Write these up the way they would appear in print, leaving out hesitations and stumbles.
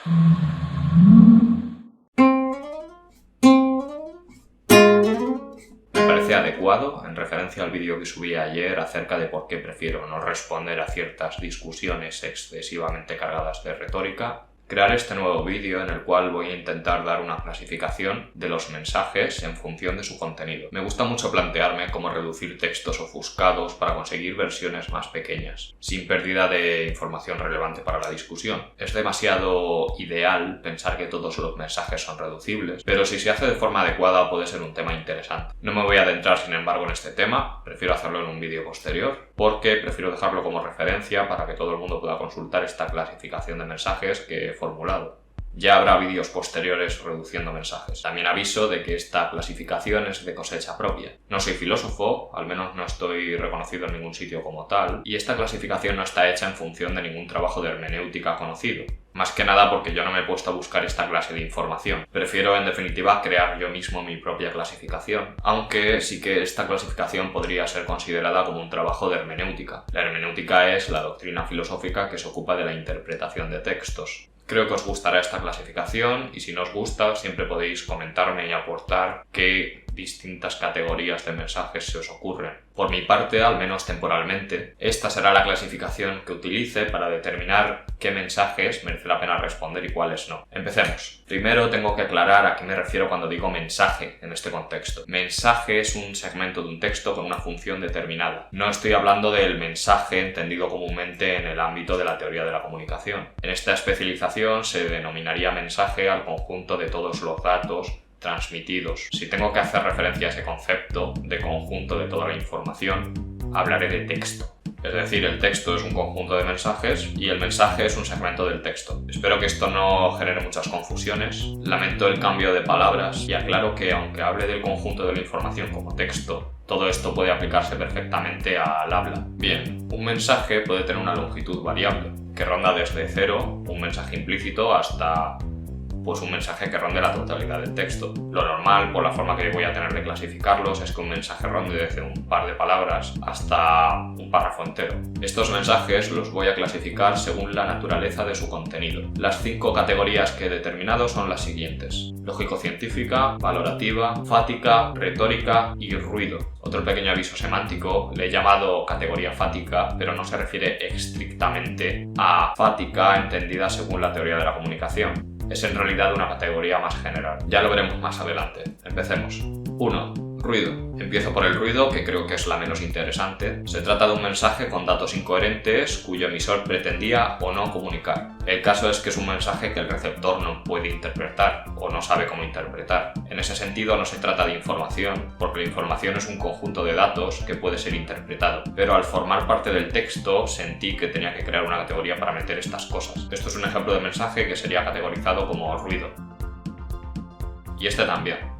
Me parece adecuado, en referencia al vídeo que subí ayer acerca de por qué prefiero no responder a ciertas discusiones excesivamente cargadas de retórica, crear este nuevo vídeo en el cual voy a intentar dar una clasificación de los mensajes en función de su contenido. Me gusta mucho plantearme cómo reducir textos ofuscados para conseguir versiones más pequeñas, sin pérdida de información relevante para la discusión. Es demasiado ideal pensar que todos los mensajes son reducibles, pero si se hace de forma adecuada puede ser un tema interesante. No me voy a adentrar, sin embargo, en este tema, prefiero hacerlo en un vídeo posterior, porque prefiero dejarlo como referencia para que todo el mundo pueda consultar esta clasificación de mensajes que he formulado. Ya habrá vídeos posteriores reduciendo mensajes. También aviso de que esta clasificación es de cosecha propia. No soy filósofo, al menos no estoy reconocido en ningún sitio como tal, y esta clasificación no está hecha en función de ningún trabajo de hermenéutica conocido. Más que nada porque yo no me he puesto a buscar esta clase de información. Prefiero, en definitiva, crear yo mismo mi propia clasificación, aunque sí que esta clasificación podría ser considerada como un trabajo de hermenéutica. La hermenéutica es la doctrina filosófica que se ocupa de la interpretación de textos. Creo que os gustará esta clasificación y si no os gusta siempre podéis comentarme y aportar qué distintas categorías de mensajes se os ocurren. Por mi parte, al menos temporalmente, esta será la clasificación que utilice para determinar qué mensajes merece la pena responder y cuáles no. Empecemos. Primero tengo que aclarar a qué me refiero cuando digo mensaje en este contexto. Mensaje es un segmento de un texto con una función determinada. No estoy hablando del mensaje entendido comúnmente en el ámbito de la teoría de la comunicación. En esta especialización se denominaría mensaje al conjunto de todos los datos transmitidos. Si tengo que hacer referencia a ese concepto de conjunto de toda la información, hablaré de texto. Es decir, el texto es un conjunto de mensajes y el mensaje es un segmento del texto. Espero que esto no genere muchas confusiones. Lamento el cambio de palabras y aclaro que aunque hable del conjunto de la información como texto, todo esto puede aplicarse perfectamente al habla. Bien, un mensaje puede tener una longitud variable, que ronda desde 0, un mensaje implícito, hasta un mensaje que ronde la totalidad del texto. Lo normal, por la forma que voy a tener de clasificarlos, es que un mensaje ronde desde un par de palabras hasta un párrafo entero. Estos mensajes los voy a clasificar según la naturaleza de su contenido. Las 5 categorías que he determinado son las siguientes: lógico-científica, valorativa, fática, retórica y ruido. Otro pequeño aviso semántico: le he llamado categoría fática, pero no se refiere estrictamente a fática entendida según la teoría de la comunicación. Es en realidad una categoría más general. Ya lo veremos más adelante. Empecemos. 1. Ruido. Empiezo por el ruido, que creo que es la menos interesante. Se trata de un mensaje con datos incoherentes cuyo emisor pretendía o no comunicar. El caso es que es un mensaje que el receptor no puede interpretar o no sabe cómo interpretar. En ese sentido no se trata de información, porque la información es un conjunto de datos que puede ser interpretado. Pero al formar parte del texto sentí que tenía que crear una categoría para meter estas cosas. Esto es un ejemplo de mensaje que sería categorizado como ruido. Y este también.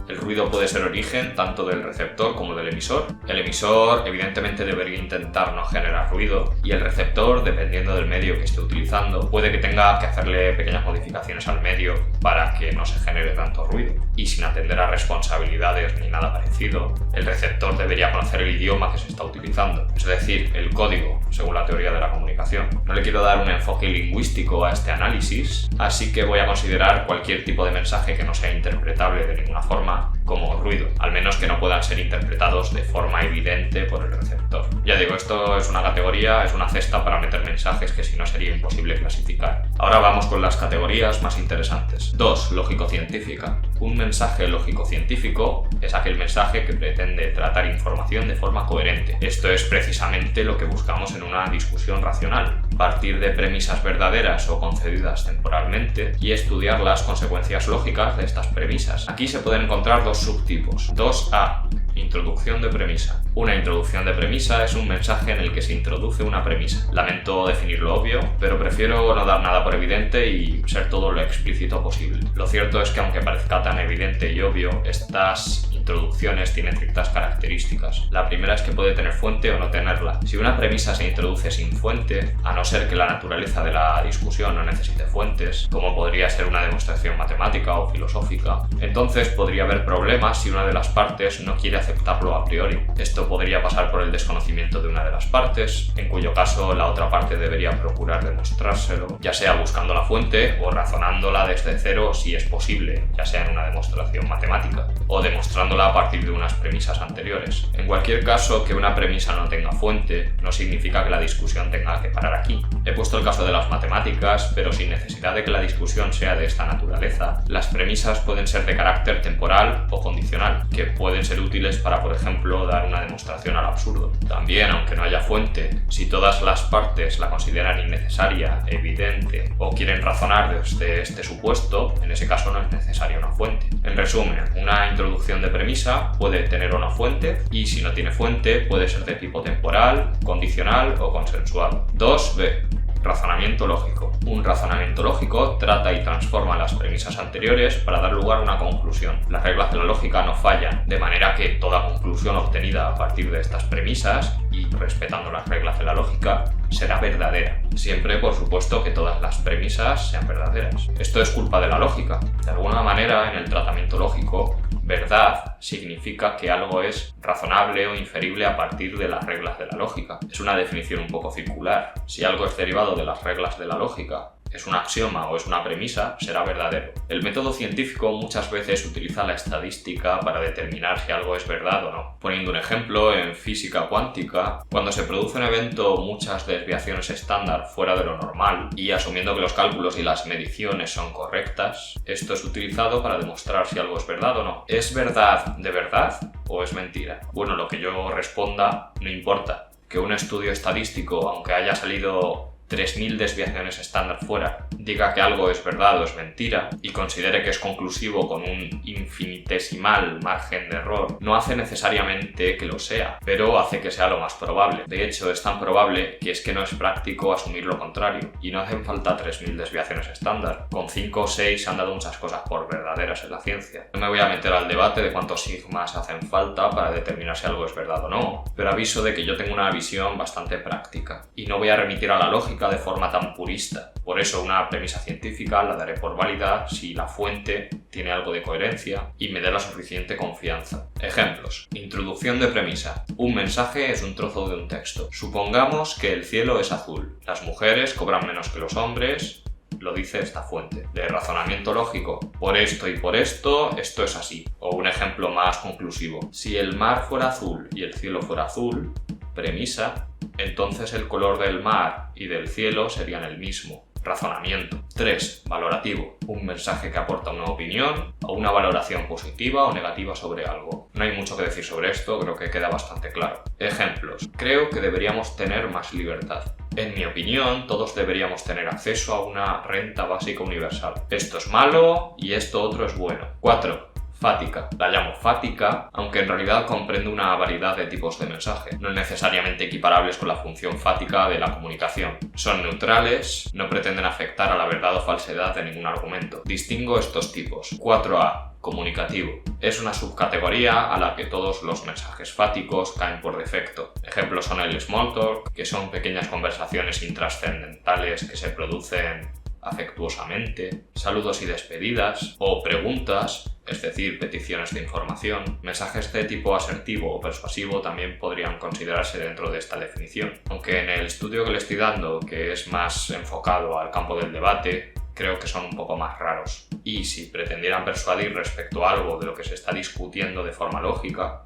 El ruido puede ser origen tanto del receptor como del emisor. El emisor evidentemente debería intentar no generar ruido y el receptor, dependiendo del medio que esté utilizando, puede que tenga que hacerle pequeñas modificaciones al medio para que no se genere tanto ruido. Y sin atender a responsabilidades ni nada parecido, el receptor debería conocer el idioma que se está utilizando, es decir, el código, según la teoría de la comunicación. No le quiero dar un enfoque lingüístico a este análisis, así que voy a considerar cualquier tipo de mensaje que no sea interpretable de ninguna forma como ruido, al menos que no puedan ser interpretados de forma evidente por el receptor. Ya digo, esto es una categoría, es una cesta para meter mensajes que si no sería imposible clasificar. Ahora vamos con las categorías más interesantes. 2. Lógico-científica. Un mensaje lógico-científico es aquel mensaje que pretende tratar información de forma coherente. Esto es precisamente lo que buscamos en una discusión racional: partir de premisas verdaderas o concedidas temporalmente y estudiar las consecuencias lógicas de estas premisas. Aquí se pueden encontrar dos subtipos. 2A. Introducción de premisa. Una introducción de premisa es un mensaje en el que se introduce una premisa. Lamento definir lo obvio, pero prefiero no dar nada por evidente y ser todo lo explícito posible. Lo cierto es que aunque parezca tan evidente y obvio, estas introducciones tienen ciertas características. La primera es que puede tener fuente o no tenerla. Si una premisa se introduce sin fuente, a no ser que la naturaleza de la discusión no necesite fuentes, como podría ser una demostración matemática o filosófica, entonces podría haber problemas si una de las partes no quiere hacer aceptarlo a priori. Esto podría pasar por el desconocimiento de una de las partes, en cuyo caso la otra parte debería procurar demostrárselo, ya sea buscando la fuente o razonándola desde cero si es posible, ya sea en una demostración matemática, o demostrándola a partir de unas premisas anteriores. En cualquier caso, que una premisa no tenga fuente no significa que la discusión tenga que parar aquí. He puesto el caso de las matemáticas, pero sin necesidad de que la discusión sea de esta naturaleza. Las premisas pueden ser de carácter temporal o condicional, que pueden ser útiles para, por ejemplo, dar una demostración al absurdo. También, aunque no haya fuente, si todas las partes la consideran innecesaria, evidente o quieren razonar desde este supuesto, en ese caso no es necesaria una fuente. En resumen, una introducción de premisa puede tener una fuente y si no tiene fuente puede ser de tipo temporal, condicional o consensual. 2b. Razonamiento lógico. Un razonamiento lógico trata y transforma las premisas anteriores para dar lugar a una conclusión. Las reglas de la lógica no fallan, de manera que toda conclusión obtenida a partir de estas premisas y respetando las reglas de la lógica será verdadera. Siempre, por supuesto, que todas las premisas sean verdaderas. Esto es culpa de la lógica. De alguna manera, en el tratamiento lógico, verdad significa que algo es razonable o inferible a partir de las reglas de la lógica. Es una definición un poco circular. Si algo es derivado de las reglas de la lógica, es un axioma o es una premisa, será verdadero. El método científico muchas veces utiliza la estadística para determinar si algo es verdad o no. Poniendo un ejemplo, en física cuántica, cuando se produce un evento muchas desviaciones estándar fuera de lo normal y asumiendo que los cálculos y las mediciones son correctas, esto es utilizado para demostrar si algo es verdad o no. ¿Es verdad de verdad o es mentira? Bueno, lo que yo responda no importa. Que un estudio estadístico, aunque haya salido 3.000 desviaciones estándar fuera, diga que algo es verdad o es mentira y considere que es conclusivo con un infinitesimal margen de error, no hace necesariamente que lo sea, pero hace que sea lo más probable. De hecho, es tan probable que es que no es práctico asumir lo contrario, y no hacen falta 3.000 desviaciones estándar. Con 5 o 6 se han dado muchas cosas por verdaderas en la ciencia. No me voy a meter al debate de cuántos sigmas hacen falta para determinar si algo es verdad o no, pero aviso de que yo tengo una visión bastante práctica, y no voy a remitir a la lógica de forma tan purista. Por eso una premisa científica la daré por válida si la fuente tiene algo de coherencia y me dé la suficiente confianza. Ejemplos. Introducción de premisa. Un mensaje es un trozo de un texto. Supongamos que el cielo es azul. Las mujeres cobran menos que los hombres. Lo dice esta fuente. De razonamiento lógico. Por esto y por esto es así. O un ejemplo más conclusivo. Si el mar fuera azul y el cielo fuera azul, premisa, entonces el color del mar y del cielo serían el mismo. Razonamiento. 3. Valorativo. Un mensaje que aporta una opinión o una valoración positiva o negativa sobre algo. No hay mucho que decir sobre esto, creo que queda bastante claro. Ejemplos. Creo que deberíamos tener más libertad. En mi opinión, todos deberíamos tener acceso a una renta básica universal. Esto es malo y esto otro es bueno. 4. Fática. La llamo fática, aunque en realidad comprende una variedad de tipos de mensaje, no necesariamente equiparables con la función fática de la comunicación. Son neutrales, no pretenden afectar a la verdad o falsedad de ningún argumento. Distingo estos tipos. 4a. Comunicativo. Es una subcategoría a la que todos los mensajes fáticos caen por defecto. Ejemplos son el small talk, que son pequeñas conversaciones intrascendentales que se producen afectuosamente, saludos y despedidas, o preguntas, es decir, peticiones de información. Mensajes de tipo asertivo o persuasivo también podrían considerarse dentro de esta definición, aunque en el estudio que le estoy dando, que es más enfocado al campo del debate, creo que son un poco más raros. Y si pretendieran persuadir respecto a algo de lo que se está discutiendo de forma lógica,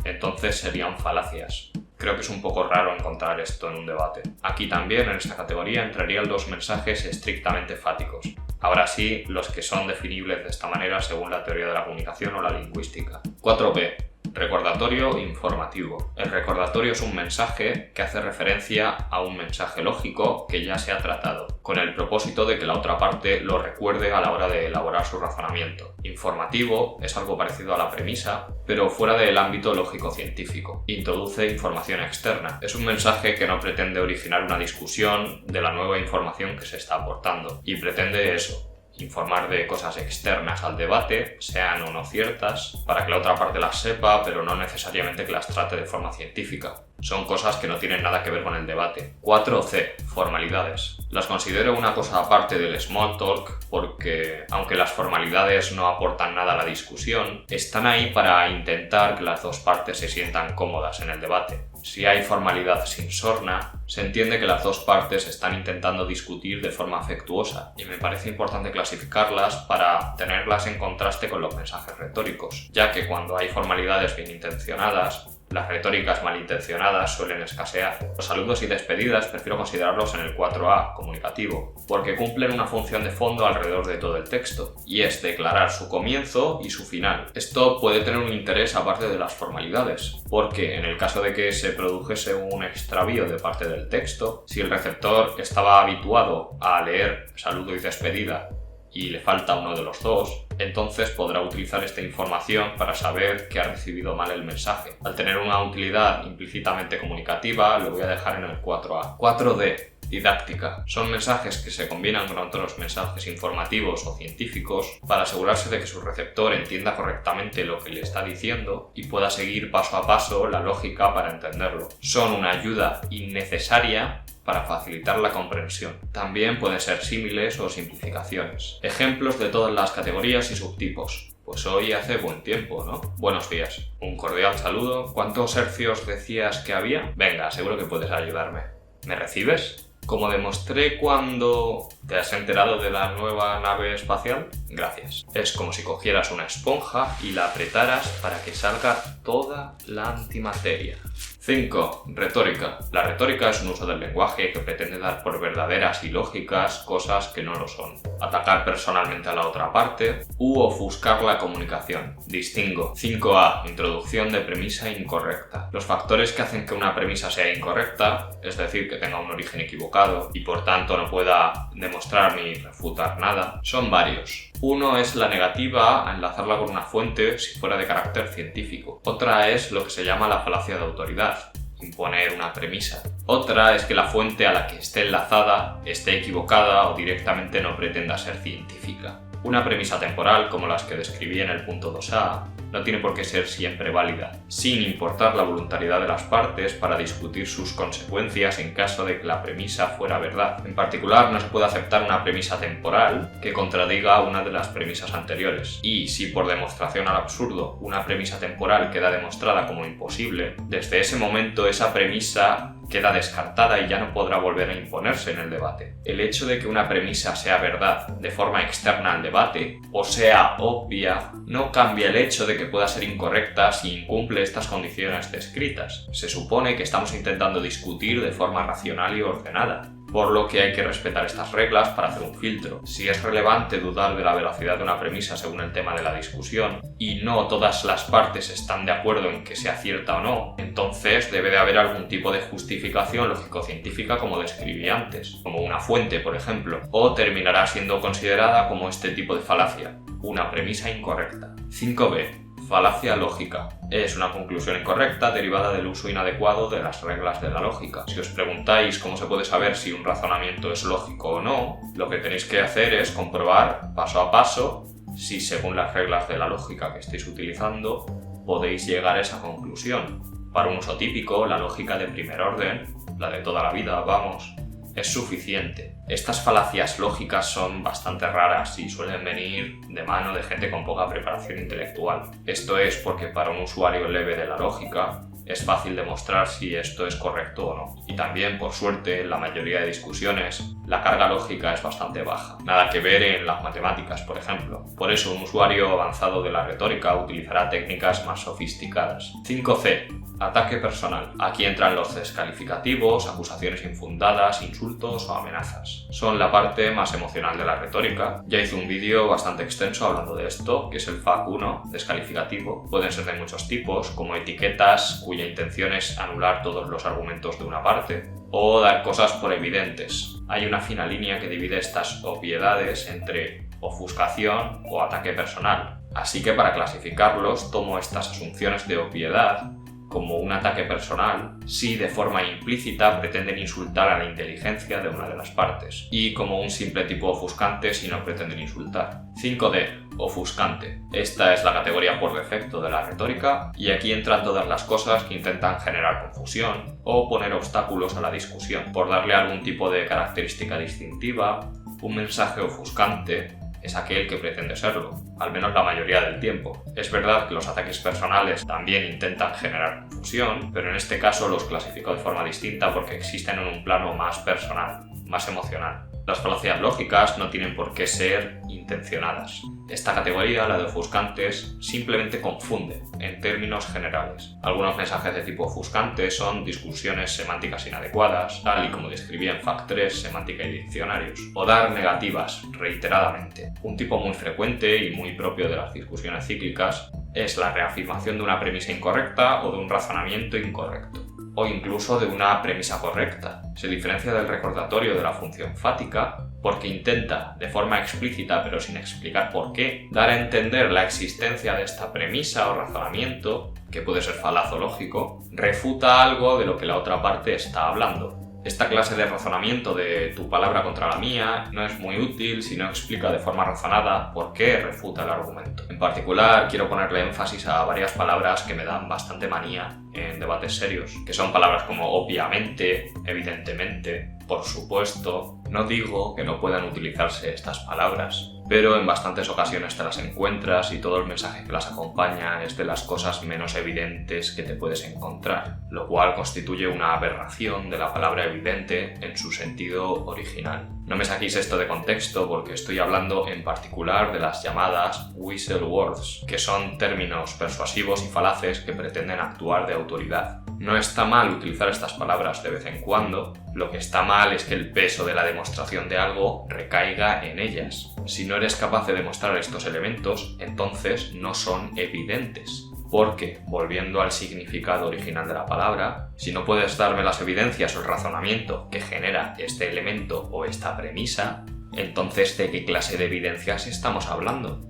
entonces serían falacias. Creo que es un poco raro encontrar esto en un debate. Aquí también, en esta categoría, entrarían los mensajes estrictamente fáticos. Ahora sí, los que son definibles de esta manera según la teoría de la comunicación o la lingüística. 4b. Recordatorio informativo. El recordatorio es un mensaje que hace referencia a un mensaje lógico que ya se ha tratado, con el propósito de que la otra parte lo recuerde a la hora de elaborar su razonamiento. Informativo es algo parecido a la premisa, pero fuera del ámbito lógico-científico. Introduce información externa. Es un mensaje que no pretende originar una discusión de la nueva información que se está aportando, y pretende eso, informar de cosas externas al debate, sean o no ciertas, para que la otra parte las sepa, pero no necesariamente que las trate de forma científica. Son cosas que no tienen nada que ver con el debate. 4C. Formalidades. Las considero una cosa aparte del small talk porque, aunque las formalidades no aportan nada a la discusión, están ahí para intentar que las dos partes se sientan cómodas en el debate. Si hay formalidad sin sorna, se entiende que las dos partes están intentando discutir de forma afectuosa, y me parece importante clasificarlas para tenerlas en contraste con los mensajes retóricos, ya que cuando hay formalidades bien intencionadas, las retóricas malintencionadas suelen escasear. Los saludos y despedidas prefiero considerarlos en el 4A, comunicativo, porque cumplen una función de fondo alrededor de todo el texto, y es declarar su comienzo y su final. Esto puede tener un interés aparte de las formalidades, porque en el caso de que se produjese un extravío de parte del texto, si el receptor estaba habituado a leer saludo y despedida y le falta uno de los dos, entonces podrá utilizar esta información para saber que ha recibido mal el mensaje. Al tener una utilidad implícitamente comunicativa, lo voy a dejar en el 4A. 4D. Didáctica. Son mensajes que se combinan con otros mensajes informativos o científicos para asegurarse de que su receptor entienda correctamente lo que le está diciendo y pueda seguir paso a paso la lógica para entenderlo. Son una ayuda innecesaria para facilitar la comprensión. También pueden ser símiles o simplificaciones. Ejemplos de todas las categorías y subtipos. Pues hoy hace buen tiempo, ¿no? Buenos días. Un cordial saludo. ¿Cuántos hercios decías que había? Venga, seguro que puedes ayudarme. ¿Me recibes? Como demostré cuando te has enterado de la nueva nave espacial, gracias. Es como si cogieras una esponja y la apretaras para que salga toda la antimateria. 5. Retórica. La retórica es un uso del lenguaje que pretende dar por verdaderas y lógicas cosas que no lo son. Atacar personalmente a la otra parte u ofuscar la comunicación. Distingo. 5A. Introducción de premisa incorrecta. Los factores que hacen que una premisa sea incorrecta, es decir, que tenga un origen equivocado y por tanto no pueda demostrar ni refutar nada, son varios. Uno es la negativa a enlazarla con una fuente si fuera de carácter científico. Otra es lo que se llama la falacia de autoridad, imponer una premisa. Otra es que la fuente a la que esté enlazada esté equivocada o directamente no pretenda ser científica. Una premisa temporal, como las que describí en el punto 2A, no tiene por qué ser siempre válida, sin importar la voluntariedad de las partes para discutir sus consecuencias en caso de que la premisa fuera verdad. En particular, no se puede aceptar una premisa temporal que contradiga una de las premisas anteriores. Y si por demostración al absurdo una premisa temporal queda demostrada como imposible, desde ese momento esa premisa queda descartada y ya no podrá volver a imponerse en el debate. El hecho de que una premisa sea verdad de forma externa al debate o sea obvia no cambia el hecho de que pueda ser incorrecta si incumple estas condiciones descritas. Se supone que estamos intentando discutir de forma racional y ordenada, por lo que hay que respetar estas reglas para hacer un filtro. Si es relevante dudar de la veracidad de una premisa según el tema de la discusión y no todas las partes están de acuerdo en que sea cierta o no, entonces debe de haber algún tipo de justificación lógico-científica como describí antes, como una fuente, por ejemplo, o terminará siendo considerada como este tipo de falacia, una premisa incorrecta. 5b. Falacia lógica. Es una conclusión incorrecta derivada del uso inadecuado de las reglas de la lógica. Si os preguntáis cómo se puede saber si un razonamiento es lógico o no, lo que tenéis que hacer es comprobar paso a paso si según las reglas de la lógica que estéis utilizando podéis llegar a esa conclusión. Para un uso típico, la lógica de primer orden, la de toda la vida, vamos, es suficiente. Estas falacias lógicas son bastante raras y suelen venir de mano de gente con poca preparación intelectual. Esto es porque para un usuario leve de la lógica es fácil demostrar si esto es correcto o no. Y también, por suerte, en la mayoría de discusiones, la carga lógica es bastante baja. Nada que ver en las matemáticas, por ejemplo. Por eso, un usuario avanzado de la retórica utilizará técnicas más sofisticadas. 5C. Ataque personal. Aquí entran los descalificativos, acusaciones infundadas, insultos o amenazas. Son la parte más emocional de la retórica. Ya hice un vídeo bastante extenso hablando de esto, que es el FAQ 1, descalificativo. Pueden ser de muchos tipos, como etiquetas cuya intención es anular todos los argumentos de una parte, o dar cosas por evidentes. Hay una fina línea que divide estas obviedades entre ofuscación o ataque personal. Así que para clasificarlos tomo estas asunciones de obviedad como un ataque personal si de forma implícita pretenden insultar a la inteligencia de una de las partes, y como un simple tipo ofuscante si no pretenden insultar. 5D. Ofuscante. Esta es la categoría por defecto de la retórica, y aquí entran todas las cosas que intentan generar confusión o poner obstáculos a la discusión. Por darle algún tipo de característica distintiva, un mensaje ofuscante es aquel que pretende serlo, al menos la mayoría del tiempo. Es verdad que los ataques personales también intentan generar confusión, pero en este caso los clasifico de forma distinta porque existen en un plano más personal, más emocional. Las falacias lógicas no tienen por qué ser intencionadas. Esta categoría, la de ofuscantes, simplemente confunde en términos generales. Algunos mensajes de tipo ofuscante son discusiones semánticas inadecuadas, tal y como describí en Fact 3, Semántica y Diccionarios, o dar negativas reiteradamente. Un tipo muy frecuente y muy propio de las discusiones cíclicas es la reafirmación de una premisa incorrecta o de un razonamiento incorrecto, o incluso de una premisa correcta. Se diferencia del recordatorio de la función fática porque intenta, de forma explícita pero sin explicar por qué, dar a entender la existencia de esta premisa o razonamiento, que puede ser falaz o lógico, refuta algo de lo que la otra parte está hablando. Esta clase de razonamiento de tu palabra contra la mía no es muy útil si no explica de forma razonada por qué refuta el argumento. En particular, quiero ponerle énfasis a varias palabras que me dan bastante manía en debates serios, que son palabras como obviamente, evidentemente, por supuesto. No digo que no puedan utilizarse estas palabras, pero en bastantes ocasiones te las encuentras y todo el mensaje que las acompaña es de las cosas menos evidentes que te puedes encontrar, lo cual constituye una aberración de la palabra evidente en su sentido original. No me saquéis esto de contexto porque estoy hablando en particular de las llamadas whistle words, que son términos persuasivos y falaces que pretenden actuar de autoridad. No está mal utilizar estas palabras de vez en cuando, lo que está mal es que el peso de la demostración de algo recaiga en ellas. Si no eres capaz de demostrar estos elementos, entonces no son evidentes. Porque, volviendo al significado original de la palabra, si no puedes darme las evidencias o el razonamiento que genera este elemento o esta premisa, entonces ¿de qué clase de evidencias estamos hablando?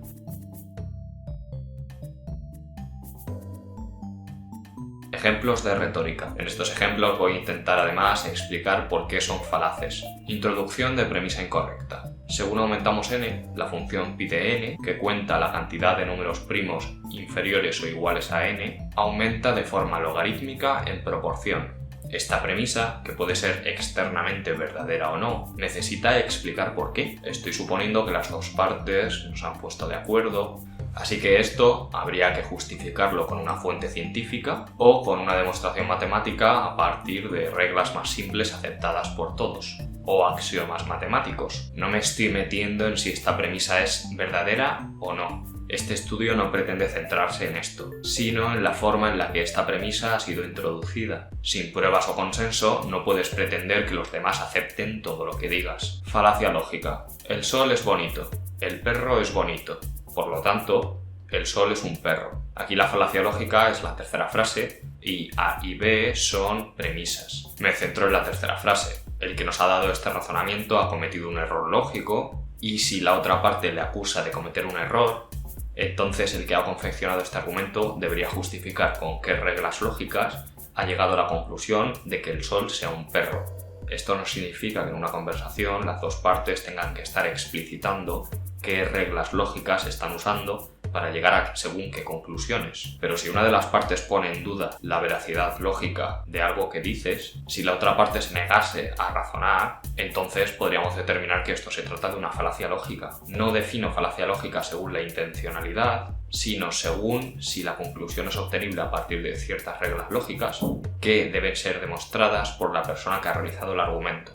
Ejemplos de retórica. En estos ejemplos voy a intentar además explicar por qué son falaces. Introducción de premisa incorrecta. Según aumentamos n, la función pi de n, que cuenta la cantidad de números primos inferiores o iguales a n, aumenta de forma logarítmica en proporción. Esta premisa, que puede ser externamente verdadera o no, necesita explicar por qué. Estoy suponiendo que las dos partes nos han puesto de acuerdo, así que esto habría que justificarlo con una fuente científica o con una demostración matemática a partir de reglas más simples aceptadas por todos, o axiomas matemáticos. No me estoy metiendo en si esta premisa es verdadera o no. Este estudio no pretende centrarse en esto, sino en la forma en la que esta premisa ha sido introducida. Sin pruebas o consenso, no puedes pretender que los demás acepten todo lo que digas. Falacia lógica. El sol es bonito. El perro es bonito. Por lo tanto, el sol es un perro. Aquí la falacia lógica es la tercera frase y A y B son premisas. Me centro en la tercera frase. El que nos ha dado este razonamiento ha cometido un error lógico y si la otra parte le acusa de cometer un error, entonces el que ha confeccionado este argumento debería justificar con qué reglas lógicas ha llegado a la conclusión de que el sol sea un perro. Esto no significa que en una conversación las dos partes tengan que estar explicitando qué reglas lógicas están usando para llegar a según qué conclusiones. Pero si una de las partes pone en duda la veracidad lógica de algo que dices, si la otra parte se negase a razonar, entonces podríamos determinar que esto se trata de una falacia lógica. No defino falacia lógica según la intencionalidad, sino según si la conclusión es obtenible a partir de ciertas reglas lógicas que deben ser demostradas por la persona que ha realizado el argumento.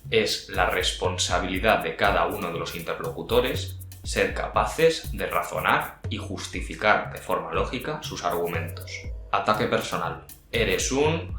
Es la responsabilidad de cada uno de los interlocutores ser capaces de razonar y justificar de forma lógica sus argumentos. Ataque personal. Eres un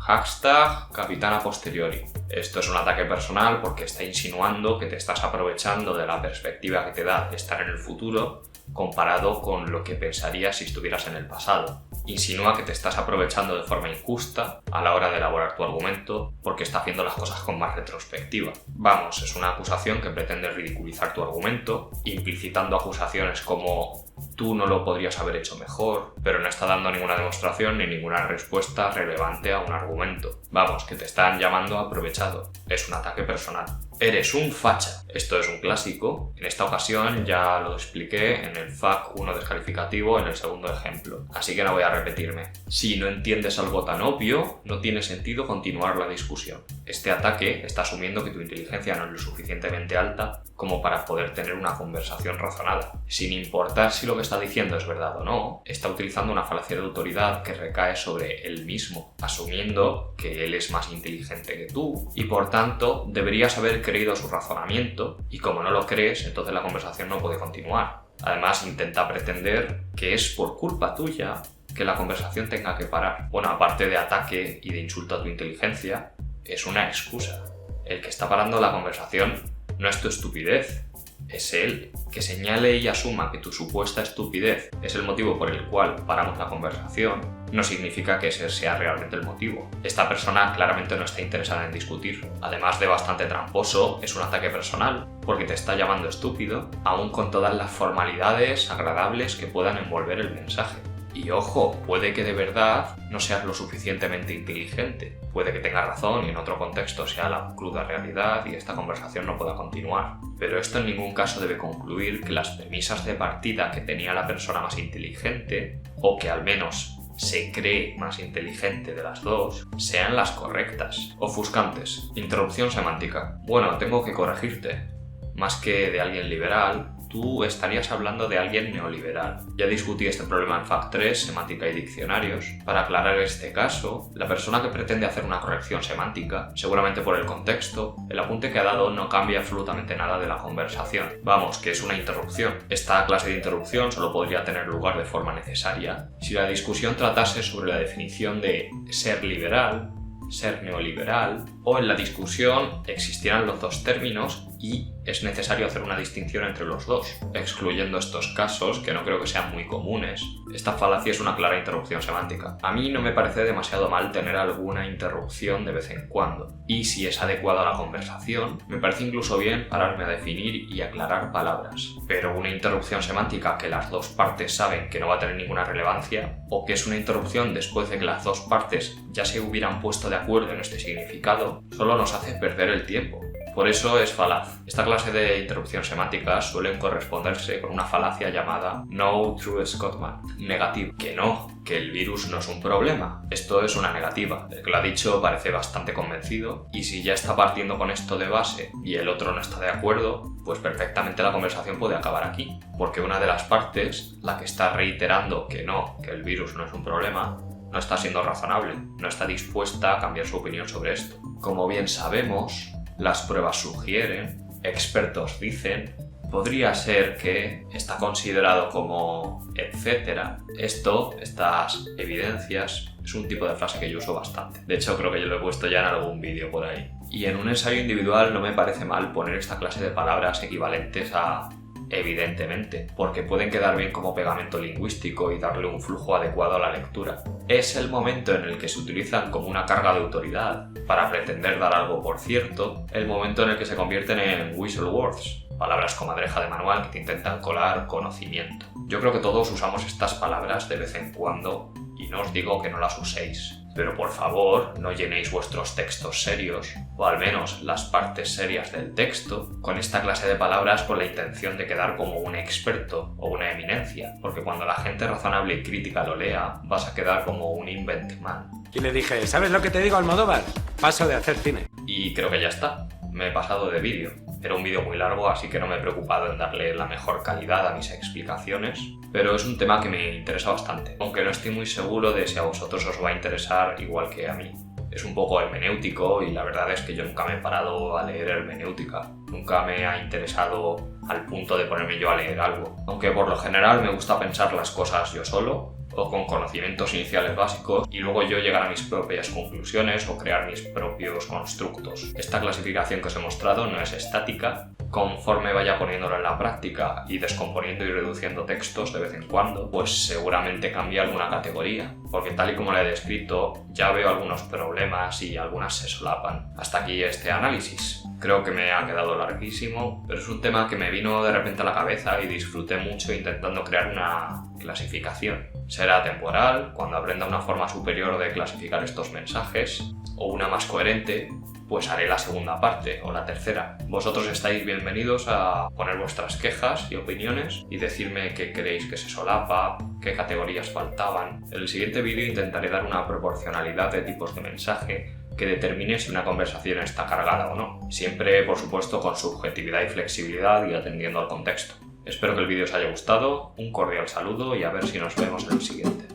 #capitán a posteriori. Esto es un ataque personal porque está insinuando que te estás aprovechando de la perspectiva que te da estar en el futuro comparado con lo que pensarías si estuvieras en el pasado. Insinúa que te estás aprovechando de forma injusta a la hora de elaborar tu argumento porque está haciendo las cosas con más retrospectiva. Vamos, es una acusación que pretende ridiculizar tu argumento, implicitando acusaciones como tú no lo podrías haber hecho mejor, pero no está dando ninguna demostración ni ninguna respuesta relevante a un argumento. Vamos, que te están llamando aprovechado. Es un ataque personal. Eres un facha. Esto es un clásico. En esta ocasión ya lo expliqué en el FAQ 1 descalificativo en el segundo ejemplo, así que no voy a repetirme. Si no entiendes algo tan obvio, no tiene sentido continuar la discusión. Este ataque está asumiendo que tu inteligencia no es lo suficientemente alta como para poder tener una conversación razonada. Sin importar si lo que está diciendo es verdad o no, está utilizando una falacia de autoridad que recae sobre él mismo, asumiendo que él es más inteligente que tú y por tanto deberías haber creído su razonamiento, y como no lo crees, entonces la conversación no puede continuar. Además, intenta pretender que es por culpa tuya que la conversación tenga que parar. Bueno, aparte de ataque y de insulto a tu inteligencia, es una excusa. El que está parando la conversación no es tu estupidez, es él. Que señale y asuma que tu supuesta estupidez es el motivo por el cual paramos la conversación no significa que ese sea realmente el motivo. Esta persona claramente no está interesada en discutir. Además de bastante tramposo, es un ataque personal porque te está llamando estúpido, aún con todas las formalidades agradables que puedan envolver el mensaje. Y ojo, puede que de verdad no seas lo suficientemente inteligente. Puede que tengas razón y en otro contexto sea la cruda realidad y esta conversación no pueda continuar. Pero esto en ningún caso debe concluir que las premisas de partida que tenía la persona más inteligente, o que al menos se cree más inteligente de las dos, sean las correctas. Ofuscantes. Interrupción semántica. Bueno, tengo que corregirte. Más que de alguien liberal, tú estarías hablando de alguien neoliberal. Ya discutí este problema en FAQ 3, semántica y diccionarios. Para aclarar este caso, la persona que pretende hacer una corrección semántica, seguramente por el contexto, el apunte que ha dado no cambia absolutamente nada de la conversación. Vamos, que es una interrupción. Esta clase de interrupción solo podría tener lugar de forma necesaria si la discusión tratase sobre la definición de ser liberal, ser neoliberal, o en la discusión existieran los dos términos y es necesario hacer una distinción entre los dos. Excluyendo estos casos, que no creo que sean muy comunes, esta falacia es una clara interrupción semántica. A mí no me parece demasiado mal tener alguna interrupción de vez en cuando, y si es adecuada a la conversación, me parece incluso bien pararme a definir y aclarar palabras. Pero una interrupción semántica que las dos partes saben que no va a tener ninguna relevancia, o que es una interrupción después de que las dos partes ya se hubieran puesto de acuerdo en este significado, solo nos hace perder el tiempo. Por eso es falaz. Esta clase de interrupción semántica suelen corresponderse con una falacia llamada No True Scotsman, negativo. Que el virus no es un problema. Esto es una negativa. El que lo ha dicho parece bastante convencido y si ya está partiendo con esto de base y el otro no está de acuerdo, pues perfectamente la conversación puede acabar aquí. Porque una de las partes, la que está reiterando que el virus no es un problema, no está siendo razonable, no está dispuesta a cambiar su opinión sobre esto. Como bien sabemos, las pruebas sugieren, expertos dicen, podría ser que está considerado como etcétera. Estas evidencias, es un tipo de frase que yo uso bastante. De hecho, creo que yo lo he puesto ya en algún vídeo por ahí. Y en un ensayo individual no me parece mal poner esta clase de palabras equivalentes a evidentemente, porque pueden quedar bien como pegamento lingüístico y darle un flujo adecuado a la lectura. Es el momento en el que se utilizan como una carga de autoridad para pretender dar algo por cierto, el momento en el que se convierten en whistle words, palabras comadreja de manual que te intentan colar conocimiento. Yo creo que todos usamos estas palabras de vez en cuando y no os digo que no las uséis. Pero por favor, no llenéis vuestros textos serios, o al menos las partes serias del texto, con esta clase de palabras con la intención de quedar como un experto o una eminencia, porque cuando la gente razonable y crítica lo lea, vas a quedar como un invent man. Y le dije, ¿sabes lo que te digo, Almodóvar? Paso de hacer cine. Y creo que ya está. Me he pasado de vídeo. Era un vídeo muy largo, así que no me he preocupado en darle la mejor calidad a mis explicaciones, pero es un tema que me interesa bastante, aunque no estoy muy seguro de si a vosotros os va a interesar igual que a mí. Es un poco hermenéutico y la verdad es que yo nunca me he parado a leer hermenéutica. Nunca me ha interesado al punto de ponerme yo a leer algo. Aunque por lo general me gusta pensar las cosas yo solo, o con conocimientos iniciales básicos, y luego yo llegar a mis propias conclusiones o crear mis propios constructos. Esta clasificación que os he mostrado no es estática, Conforme vaya poniéndolo en la práctica y descomponiendo y reduciendo textos de vez en cuando, pues seguramente cambie alguna categoría, porque tal y como la he descrito, ya veo algunos problemas y algunas se solapan. Hasta aquí este análisis. Creo que me ha quedado larguísimo, pero es un tema que me vino de repente a la cabeza y disfruté mucho intentando crear una clasificación. Será temporal, cuando aprenda una forma superior de clasificar estos mensajes, o una más coherente, pues haré la segunda parte o la tercera. Vosotros estáis bienvenidos a poner vuestras quejas y opiniones y decirme qué creéis que se solapa, qué categorías faltaban. En el siguiente vídeo intentaré dar una proporcionalidad de tipos de mensaje que determine si una conversación está cargada o no. Siempre, por supuesto, con subjetividad y flexibilidad y atendiendo al contexto. Espero que el vídeo os haya gustado, un cordial saludo y a ver si nos vemos en el siguiente.